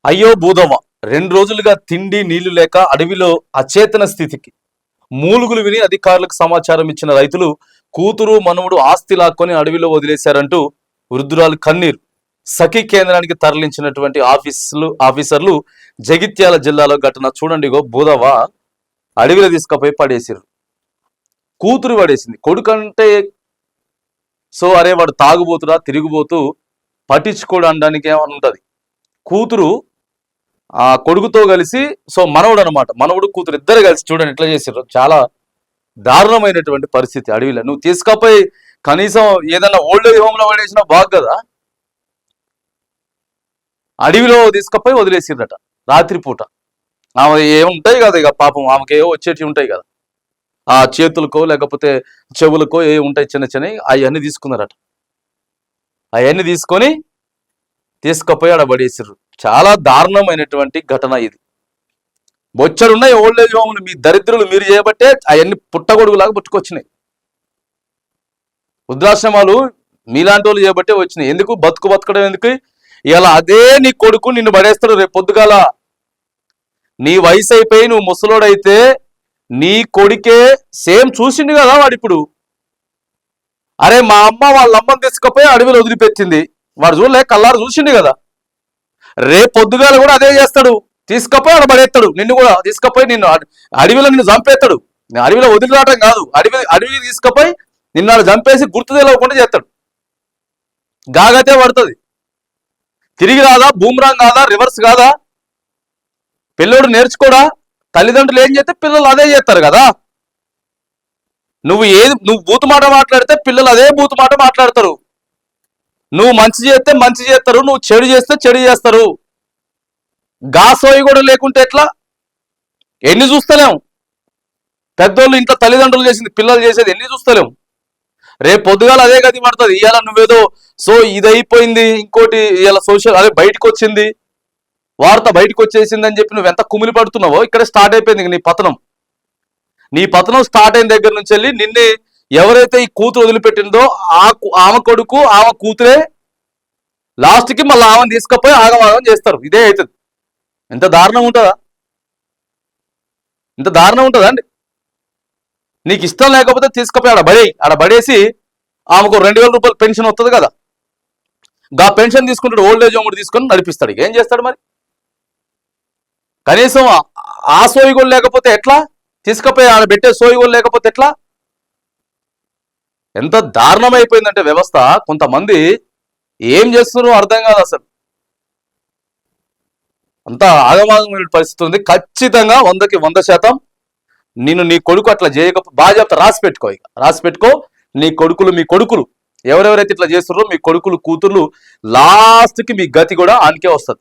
అయ్యో భూదవ్వ 2 రోజులుగా తిండి నీళ్లు లేక అడవిలో అచేతన స్థితికి మూలుగులు విని అధికారులకు సమాచారం ఇచ్చిన రైతులు కూతురు మనవడు ఆస్తి లాక్కొని అడవిలో వదిలేశారంటూ వృద్ధురాలు కన్నీరు. సఖీ కేంద్రానికి తరలించినటువంటి ఆఫీసర్లు జగిత్యాల జిల్లాలో ఘటన చూడండి. భూదవ్వ అడవిలో తీసుకుపోయి పడేసారు. కూతురు పడేసింది. కొడుకంటే అరే వాడు తాగుబోతురా తిరిగిపోతూ పట్టించుకోడు అనడానికి ఏమని ఉంటుంది. కూతురు ఆ కొడుకుతో కలిసి మనవడు అనమాట, మనవడు కూతురు ఇద్దరు కలిసి చూడండి ఎట్లా చేసారు. చాలా దారుణమైనటువంటి పరిస్థితి. అడవిలో నువ్వు తీసుకపోయి కనీసం ఏదైనా ఓల్డ్ ఏజ్ హోమ్ లో పడేసినా బాగు కదా, అడవిలో తీసుకపోయి వదిలేసిరట రాత్రిపూట. ఆమె ఏముంటాయి కదా ఇక పాపం, ఆమెకి ఏవో వచ్చేటివి ఉంటాయి కదా, ఆ చేతులకో లేకపోతే చెవులకో ఏ ఉంటాయి చిన్న చిన్నవి, అవన్నీ తీసుకున్నారట. అవన్నీ తీసుకపోయి ఆడ పడేసారు. చాలా దారుణమైనటువంటి ఘటన ఇది. బొచ్చడున్నాయి ఓల్డ్ ఏజ్ హోమ్లు, మీ దరిద్రులు మీరు చేయబట్టే అవన్నీ పుట్టగొడుగులాగా పుట్టుకొచ్చినాయి. వృద్ధాశ్రమాలు మీలాంటి వాళ్ళు చేయబట్టే వచ్చినాయి. ఎందుకు బతకడం ఎందుకు? ఇలా అదే నీ కొడుకు నిన్ను పడేస్తాడు రేపు పొద్దుగాల. నీ వయసు అయిపోయి నువ్వు ముసలోడైతే నీ కొడుకే సేమ్ చూసిండు కదా వాడు. ఇప్పుడు అరే మా అమ్మ వాళ్ళ అమ్మని తీసుకుపోయి అడవిలో వదిలిపెట్టింది, వాడు చూడలే కల్లారు చూసిండు కదా. రేపు పొద్దుగాల కూడా అదే చేస్తాడు, తీసుకపోయి ఆడ పడేస్తాడు. నిన్ను కూడా తీసుకపోయి నిన్ను అడవిలో నిన్ను చంపేస్తాడు. అడవిలో వదిలిరావటం కాదు, అడవికి తీసుకపోయి నిన్ను ఆడ చంపేసి గుర్తు తెలవకుండా చేస్తాడు. గాగతే పడుతుంది. తిరిగి రాదా, బూమ్రాంగ్ కాదా, రివర్స్ కాదా? పిల్లోడు నేర్చుకోడా? తల్లిదండ్రులు ఏం చేస్తే పిల్లలు అదే చేస్తారు కదా. నువ్వు బూతు మాట మాట్లాడితే పిల్లలు అదే బూతు మాట మాట్లాడతారు. నువ్వు మంచి చేస్తే మంచి చేస్తారు, నువ్వు చెడు చేస్తే చెడు చేస్తారు. గాసోయి కూడా లేకుంటే ఎట్లా? ఎన్ని చూస్తలేము? పెద్దోళ్ళు ఇంట్లో తల్లిదండ్రులు చేసింది పిల్లలు చేసేది ఎన్ని చూస్తలేము? రేపు పొద్దుగాల అదే గది పడుతుంది. ఇవాళ నువ్వేదో ఇది అయిపోయింది, ఇంకోటి ఇవాళ సోషల్ అదే బయటకు వచ్చింది, వార్త బయటకు వచ్చేసింది అని చెప్పి నువ్వు ఎంత కుమిలి పడుతున్నావో ఇక్కడే స్టార్ట్ అయిపోయింది నీ పతనం. నీ పతనం స్టార్ట్ అయిన దగ్గర నుంచి వెళ్ళి నిన్నే ఎవరైతే ఈ కూతురు వదిలిపెట్టిందో ఆమె కొడుకు ఆమె కూతురే లాస్ట్కి మళ్ళీ ఆమెను తీసుకపోయి ఆగమాగం చేస్తారు. ఇదే అవుతుంది. ఎంత దారుణం ఉంటుందా? ఇంత దారుణం ఉంటుందా అండి? నీకు ఇష్టం లేకపోతే తీసుకుపోయి ఆడ పడేసి ఆమెకు 2000 రూపాయలు పెన్షన్ వస్తుంది కదా, గా పెన్షన్ తీసుకుంటాడు, ఓల్డ్ ఏజ్ హోమ్ తీసుకొని నడిపిస్తాడు. ఏం చేస్తాడు మరి? కనీసం ఆ సోయిగోలు లేకపోతే ఎట్లా? తీసుకుపోయి ఆడ పెట్టే సోయిగోలు లేకపోతే ఎట్లా? ఎంత దారుణం అయిపోయిందంటే వ్యవస్థ. కొంతమంది ఏం చేస్తున్నారో అర్థం కాదు అసలు. అంత ఆగమాగమైన పరిస్థితి ఉంది. ఖచ్చితంగా 100కి 100% నేను నీ కొడుకు అట్లా చేయకపోతే బాగా చెప్తా, రాసి పెట్టుకో. నీ కొడుకులు మీ కొడుకులు ఎవరెవరైతే ఇట్లా చేస్తున్నారో మీ కొడుకులు కూతుర్లు లాస్ట్కి మీ గతి కూడా ఆనికే వస్తుంది.